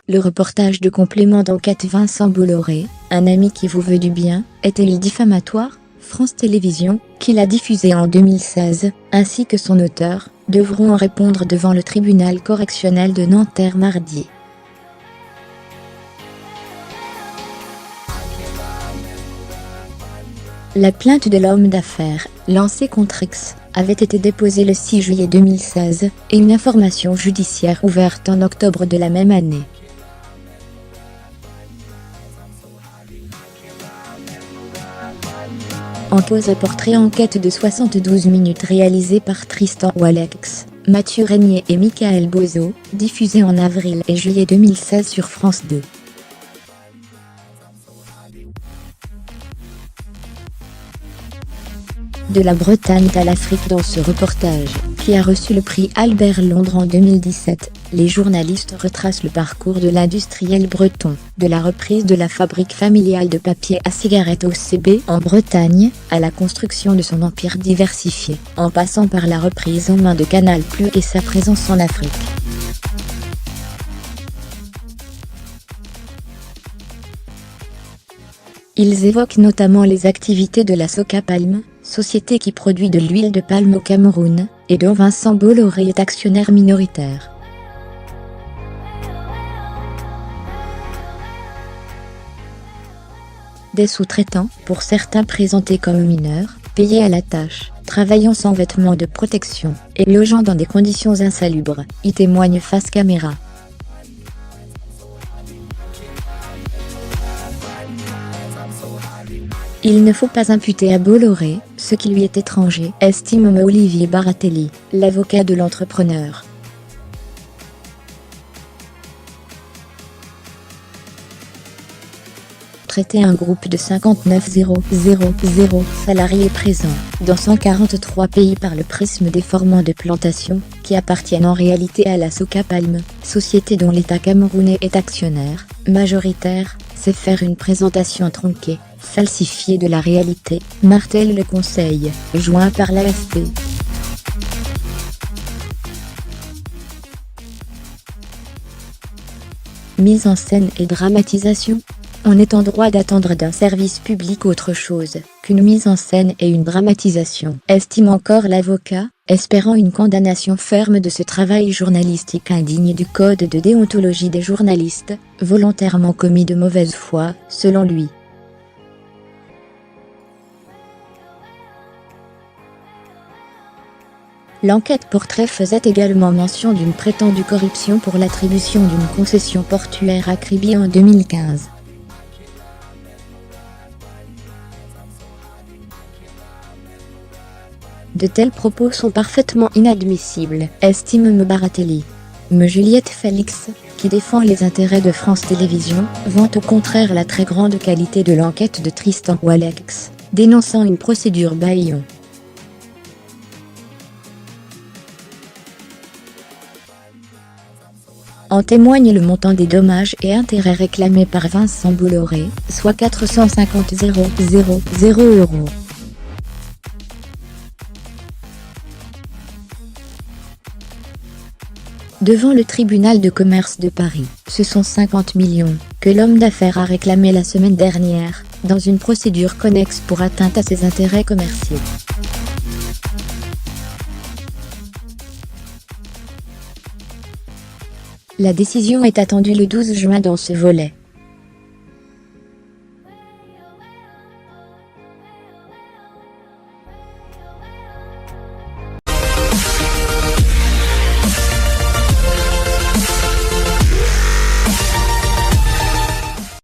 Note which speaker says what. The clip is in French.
Speaker 1: Le reportage de complément d'enquête Vincent Bolloré, un ami qui vous veut du bien, est-il diffamatoire? France Télévisions, qui l'a diffusé en 2016, ainsi que son auteur, devront en répondre devant le tribunal correctionnel de Nanterre mardi. La plainte de l'homme d'affaires, lancée contre X, avait été déposée le 6 juillet 2016, et une information judiciaire ouverte en octobre de la même année. En cause un portrait enquête de 72 minutes réalisé par Tristan Walex, Mathieu Régnier et Michael Bozo, diffusé en avril et juillet 2016 sur France 2. De la Bretagne à l'Afrique dans ce reportage, qui a reçu le prix Albert Londres en 2017, les journalistes retracent le parcours de l'industriel breton, de la reprise de la fabrique familiale de papier à cigarettes OCB en Bretagne, à la construction de son empire diversifié, en passant par la reprise en main de Canal+ et sa présence en Afrique. Ils évoquent notamment les activités de la Soca Palm, société qui produit de l'huile de palme au Cameroun, et dont Vincent Bolloré est actionnaire minoritaire. Des sous-traitants, pour certains présentés comme mineurs, payés à la tâche, travaillant sans vêtements de protection, et logeant dans des conditions insalubres, y témoignent face caméra. Il ne faut pas imputer à Bolloré ce qui lui est étranger, estime Olivier Baratelli, l'avocat de l'entrepreneur. Traiter un groupe de 59 000 salariés présents dans 143 pays par le prisme des formants de plantation, qui appartiennent en réalité à la Soca Palm, société dont l'État camerounais est actionnaire majoritaire, c'est faire une présentation tronquée, falsifiée de la réalité, martèle le Conseil, joint par l'AFP. Mise en scène et dramatisation. On est en droit d'attendre d'un service public autre chose qu'une mise en scène et une dramatisation, estime encore l'avocat, espérant une condamnation ferme de ce travail journalistique indigne du code de déontologie des journalistes, volontairement commis de mauvaise foi, selon lui. L'enquête portrait faisait également mention d'une prétendue corruption pour l'attribution d'une concession portuaire à Kribi en 2015. De tels propos sont parfaitement inadmissibles, estime Baratelli. Juliette Félix, qui défend les intérêts de France Télévisions, vante au contraire la très grande qualité de l'enquête de Tristan Walex, dénonçant une procédure bâillon. En témoigne le montant des dommages et intérêts réclamés par Vincent Bolloré, soit 450 000 €. Devant le tribunal de commerce de Paris, ce sont 50 millions que l'homme d'affaires a réclamé la semaine dernière, dans une procédure connexe pour atteinte à ses intérêts commerciaux. La décision est attendue le 12 juin dans ce volet.